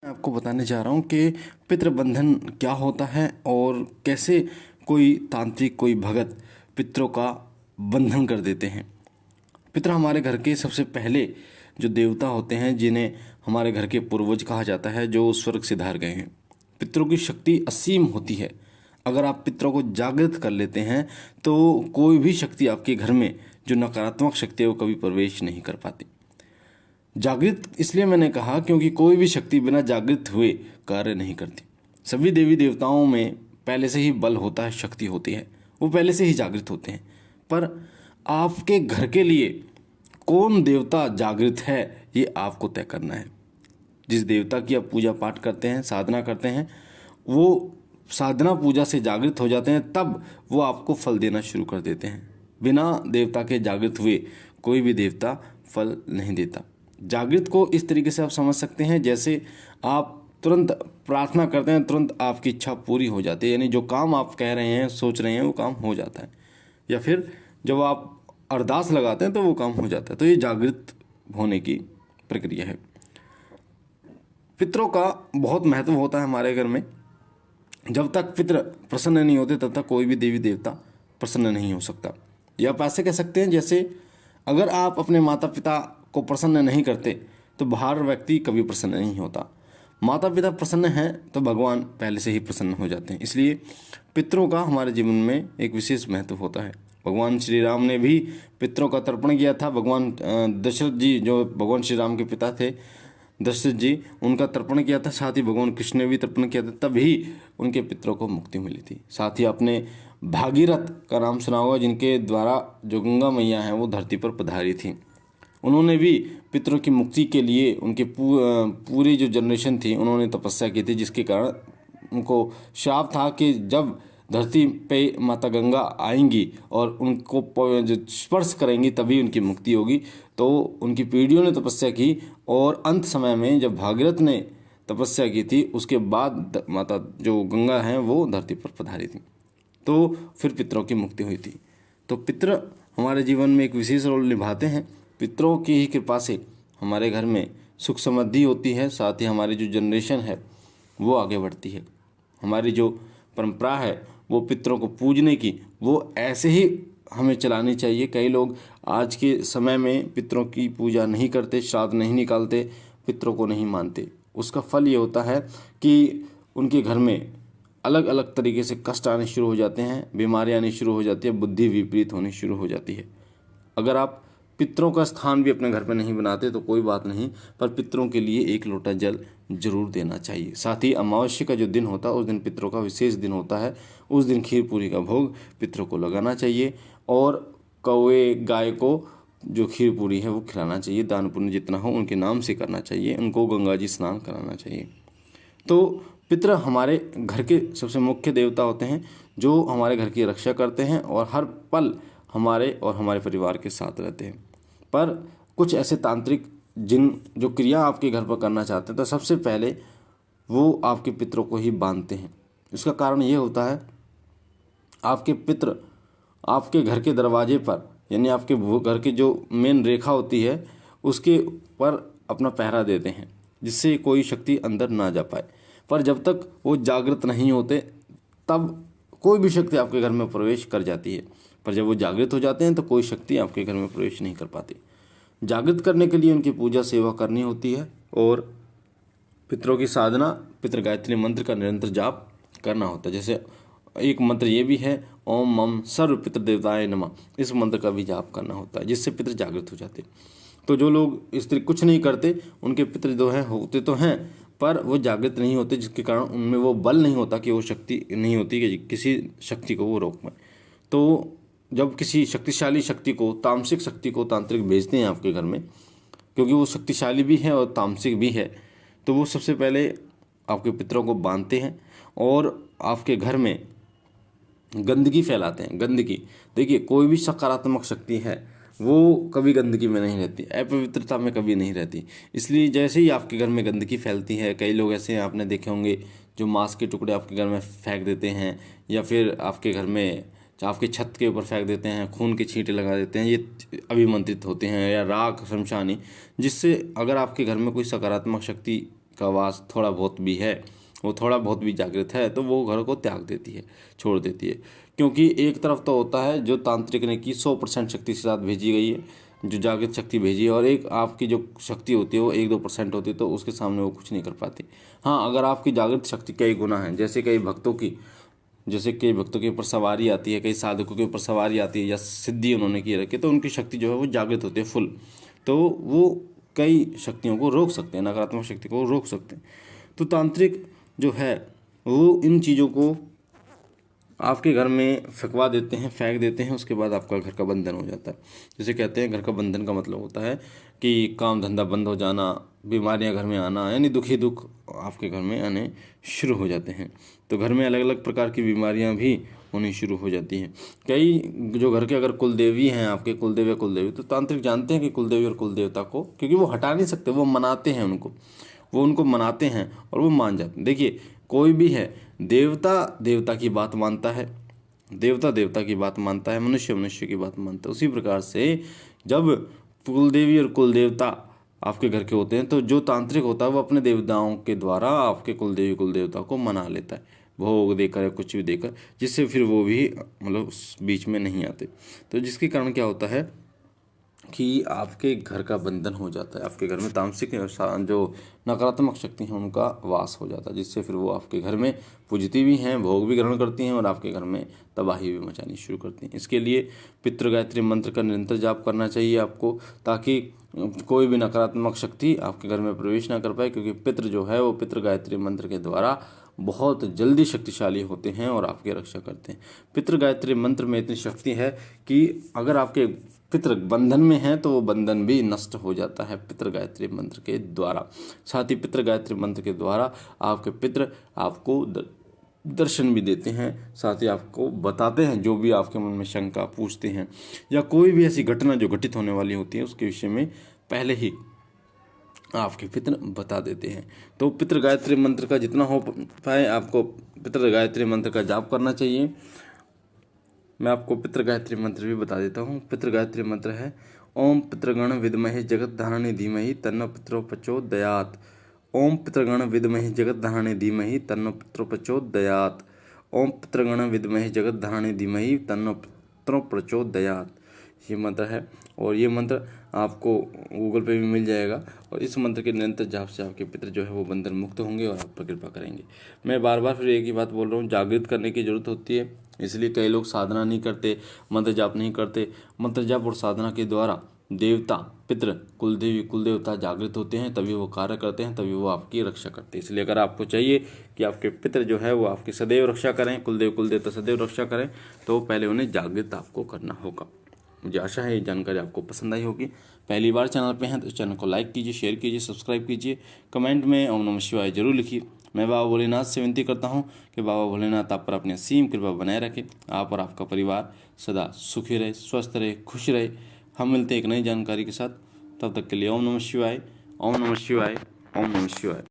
मैं आपको बताने जा रहा हूँ कि पितृबंधन क्या होता है और कैसे कोई तांत्रिक कोई भगत पितरों का बंधन कर देते हैं। पितर हमारे घर के सबसे पहले जो देवता होते हैं, जिन्हें हमारे घर के पूर्वज कहा जाता है, जो स्वर्ग से धार गए हैं। पितरों की शक्ति असीम होती है। अगर आप पितरों को जागृत कर लेते हैं तो कोई भी शक्ति आपके घर में जो नकारात्मक शक्ति है वो कभी प्रवेश नहीं कर पाती। जागृत इसलिए मैंने कहा क्योंकि कोई भी शक्ति बिना जागृत हुए कार्य नहीं करती। सभी देवी देवताओं में पहले से ही बल होता है, शक्ति होती है, वो पहले से ही जागृत होते हैं। पर आपके घर के लिए कौन देवता जागृत है ये आपको तय करना है। जिस देवता की आप पूजा पाठ करते हैं, साधना करते हैं, वो साधना पूजा से जागृत हो जाते हैं, तब वो आपको फल देना शुरू कर देते हैं। बिना देवता के जागृत हुए कोई भी देवता फल नहीं देता। जागृत को इस तरीके से आप समझ सकते हैं, जैसे आप तुरंत प्रार्थना करते हैं, तुरंत आपकी इच्छा पूरी हो जाती है, यानी जो काम आप कह रहे हैं, सोच रहे हैं, वो काम हो जाता है। या फिर जब आप अरदास लगाते हैं तो वो काम हो जाता है। तो ये जागृत होने की प्रक्रिया है। पितरों का बहुत महत्व होता है हमारे घर में। जब तक पितर प्रसन्न नहीं होते तब तक कोई भी देवी देवता प्रसन्न नहीं हो सकता। या आप ऐसे कह सकते हैं, जैसे अगर आप अपने माता पिता को प्रसन्न नहीं करते तो बाहर व्यक्ति कभी प्रसन्न नहीं होता। माता पिता प्रसन्न हैं तो भगवान पहले से ही प्रसन्न हो जाते हैं। इसलिए पितरों का हमारे जीवन में एक विशेष महत्व होता है। भगवान श्री राम ने भी पितरों का तर्पण किया था। भगवान दशरथ जी, जो भगवान श्री राम के पिता थे, दशरथ जी, उनका तर्पण किया था। साथ ही भगवान कृष्ण ने भी तर्पण किया था, तभी उनके पितरों को मुक्ति मिली थी। साथ ही आपने भागीरथ का नाम सुना होगा, जिनके द्वारा जो गंगा मैया हैं वो धरती पर पधारी थी। उन्होंने भी पितरों की मुक्ति के लिए उनके पूरी जो जनरेशन थी उन्होंने तपस्या की थी, जिसके कारण उनको श्राप था कि जब धरती पे माता गंगा आएंगी और उनको जो स्पर्श करेंगी तभी उनकी मुक्ति होगी। तो उनकी पीढ़ियों ने तपस्या की और अंत समय में जब भागीरथ ने तपस्या की थी, उसके बाद माता जो गंगा हैं वो धरती पर पधारी थी, तो फिर पितरों की मुक्ति हुई थी। तो पितर हमारे जीवन में एक विशेष रोल निभाते हैं। पितरों की ही कृपा से हमारे घर में सुख समृद्धि होती है। साथ ही हमारी जो जनरेशन है वो आगे बढ़ती है। हमारी जो परंपरा है वो पितरों को पूजने की, वो ऐसे ही हमें चलानी चाहिए। कई लोग आज के समय में पितरों की पूजा नहीं करते, श्राद्ध नहीं निकालते, पितरों को नहीं मानते। उसका फल ये होता है कि उनके घर में अलग अलग तरीके से कष्ट आने शुरू हो जाते हैं, बीमारियाँ आनी शुरू हो जाती है, बुद्धि विपरीत होनी शुरू हो जाती है। अगर आप पितरों का स्थान भी अपने घर पर नहीं बनाते तो कोई बात नहीं, पर पितरों के लिए एक लोटा जल जरूर देना चाहिए। साथ ही अमावस्या का जो दिन होता है उस दिन पितरों का विशेष दिन होता है। उस दिन खीर पूरी का भोग पितरों को लगाना चाहिए और कौवे गाय को जो खीर पूरी है वो खिलाना चाहिए। दान पुण्य जितना हो उनके नाम से करना चाहिए। उनको गंगा जी स्नान कराना चाहिए। तो पितर हमारे घर के सबसे मुख्य देवता होते हैं, जो हमारे घर की रक्षा करते हैं और हर पल हमारे और हमारे परिवार के साथ रहते हैं। पर कुछ ऐसे तांत्रिक जो क्रिया आपके घर पर करना चाहते हैं, तो सबसे पहले वो आपके पितरों को ही बांधते हैं। इसका कारण ये होता है, आपके पितर आपके घर के दरवाजे पर, यानी आपके घर की जो मेन रेखा होती है उसके पर अपना पहरा देते हैं, जिससे कोई शक्ति अंदर ना जा पाए। पर जब तक वो जागृत नहीं होते तब कोई भी शक्ति आपके घर में प्रवेश कर जाती है, पर जब वो जागृत हो जाते हैं तो कोई शक्ति आपके घर में प्रवेश नहीं कर पाती। जागृत करने के लिए उनकी पूजा सेवा करनी होती है और पितरों की साधना, पितृ गायत्री मंत्र का निरंतर जाप करना होता है। जैसे एक मंत्र ये भी है, ओम मम सर्व पितृ देवताय नमः, इस मंत्र का भी जाप करना होता है, जिससे पितृ जागृत हो जाते हैं। तो जो लोग इस तरह कुछ नहीं करते, उनके पितृ जो हैं होते तो हैं पर वो जागृत नहीं होते, जिसके कारण उनमें वो बल नहीं होता, कि वो शक्ति नहीं होती कि किसी शक्ति को वो रोक पाए। तो जब किसी शक्तिशाली शक्ति को, तामसिक शक्ति को तांत्रिक भेजते हैं आपके घर में, क्योंकि वो शक्तिशाली भी है और तामसिक भी है, तो वो सबसे पहले आपके पितरों को बांधते हैं और आपके घर में गंदगी फैलाते हैं। गंदगी, देखिए कोई भी सकारात्मक शक्ति है वो कभी गंदगी में नहीं रहती, अपवित्रता में कभी नहीं रहती। इसलिए जैसे ही आपके घर में गंदगी फैलती है, कई लोग ऐसे हैं आपने देखे होंगे जो मांस के टुकड़े आपके घर में फेंक देते हैं, या फिर आपके घर में आपके छत के ऊपर फेंक देते हैं, खून के छींटे लगा देते हैं, ये अभिमंत्रित होते हैं, या राख शमशानी, जिससे अगर आपके घर में कोई सकारात्मक शक्ति का वास थोड़ा बहुत भी है, वो थोड़ा बहुत भी जागृत है, तो वो घर को त्याग देती है, छोड़ देती है। क्योंकि एक तरफ तो होता है जो तांत्रिक ने की 100% शक्ति के साथ भेजी गई है, जो जागृत शक्ति भेजी है, और एक आपकी जो शक्ति होती है वो 1-2% होती है, तो उसके सामने वो कुछ नहीं कर पाती। हाँ, अगर आपकी जागृत शक्ति कई गुना है, जैसे कई भक्तों के ऊपर सवारी आती है, कई साधकों के ऊपर सवारी आती है, या सिद्धि उन्होंने की रखी, तो उनकी शक्ति जो है वो जागृत होती है फुल, तो वो कई शक्तियों को रोक सकते हैं, नकारात्मक शक्ति को रोक सकते हैं। तो तांत्रिक जो है वो इन चीज़ों को आपके घर में फेंकवा देते हैं, फेंक देते हैं, उसके बाद आपका घर का बंधन हो जाता है। जैसे कहते हैं घर का बंधन का मतलब होता है कि काम धंधा बंद हो जाना, बीमारियां घर में आना, यानी दुख ही दुख आपके घर में आने शुरू हो जाते हैं। तो घर में अलग अलग प्रकार की बीमारियां भी होनी शुरू हो जाती हैं। कई जो घर के अगर कुलदेवी हैं, आपके कुलदेव या कुलदेवी, तो तांत्रिक जानते हैं कि कुलदेवी और कुलदेवता को, क्योंकि वो हटा नहीं सकते, वो मनाते हैं उनको, वो उनको मनाते हैं और वो मान जाते हैं। देखिए, कोई भी है, देवता देवता की बात मानता है, देवता देवता की बात मानता है, मनुष्य मनुष्य की बात मानता है। उसी प्रकार से जब कुलदेवी और कुलदेवता आपके घर के होते हैं, तो जो तांत्रिक होता है वो अपने देवताओं के द्वारा आपके कुलदेवी कुलदेवता को मना लेता है, भोग देकर या कुछ भी देकर, जिससे फिर वो भी मतलब उस बीच में नहीं आते। तो जिसके कारण क्या होता है कि आपके घर का बंधन हो जाता है, आपके घर में तामसिक जो नकारात्मक शक्ति हैं उनका वास हो जाता है, जिससे फिर वो आपके घर में पूजती भी हैं, भोग भी ग्रहण करती हैं और आपके घर में तबाही भी मचानी शुरू करती हैं। इसके लिए पितृ गायत्री मंत्र का निरंतर जाप करना चाहिए आपको, ताकि कोई भी नकारात्मक शक्ति आपके घर में प्रवेश ना कर पाए, क्योंकि पितृ जो है वो पितृ गायत्री मंत्र के द्वारा बहुत जल्दी शक्तिशाली होते हैं और आपकी रक्षा करते हैं। पितृ गायत्री मंत्र में इतनी शक्ति है कि अगर आपके पितृ बंधन में है तो वो बंधन भी नष्ट हो जाता है पितृ गायत्री मंत्र के द्वारा। साथ ही पितृ गायत्री मंत्र के द्वारा आपके पितृ आपको दर्शन भी देते हैं, साथ ही आपको बताते हैं जो भी आपके मन में शंका पूछते हैं, या कोई भी ऐसी घटना जो घटित होने वाली होती है उसके विषय में पहले ही आपके पितृ बता देते हैं। तो पितृ गायत्री मंत्र का जितना हो पाए आपको पितृ गायत्री मंत्र का जाप करना चाहिए। मैं आपको पितृ गायत्री मंत्र भी बता देता हूँ। पितृ गायत्री मंत्र है ओम पितृगण विद्महे जगत धारणे धीमहि तन्नो पितरो प्रचोदयात्। ओम पितृगण विद्महे जगत धारणे धीमहि तन्नो पितरो प्रचोदयात्। ओम पितृगण विद्महे जगत धारणे धीमहि तन्नो पितरो प्रचोदयात्। ये मंत्र है, और ये मंत्र आपको गूगल पे भी मिल जाएगा, और इस मंत्र के निरंतर जाप से आपके पितृ जो है वो बंधन मुक्त होंगे और आप पर कृपा करेंगे। मैं बार बार फिर एक ही बात बोल रहा हूँ, जागृत करने की जरूरत होती है, इसलिए कई लोग साधना नहीं करते, मंत्र जाप नहीं करते। मंत्र जाप और साधना के द्वारा देवता पितृ कुलदेवी कुलदेवता जागृत होते हैं, तभी वो कार्य करते हैं, तभी वो आपकी रक्षा करते हैं। इसलिए अगर आपको चाहिए कि आपके पितृ जो है वो आपकी सदैव रक्षा करें, कुलदेव कुलदेवता सदैव रक्षा करें, तो पहले उन्हें जागृत आपको करना होगा। मुझे आशा है ये जानकारी आपको पसंद आई होगी। पहली बार चैनल पे हैं तो चैनल को लाइक कीजिए, शेयर कीजिए, सब्सक्राइब कीजिए, कमेंट में ओम नमः शिवाय जरूर लिखिए। मैं बाबा भोलेनाथ से विनती करता हूँ कि बाबा भोलेनाथ आप पर अपनी असीम कृपा बनाए रखें, आप और आपका परिवार सदा सुखी रहे, स्वस्थ रहे, खुश रहे। हम मिलते हैं एक नई जानकारी के साथ, तब तक के लिए ओम नमः शिवाय, ओम नमः शिवाय, ओम नमः शिवाय।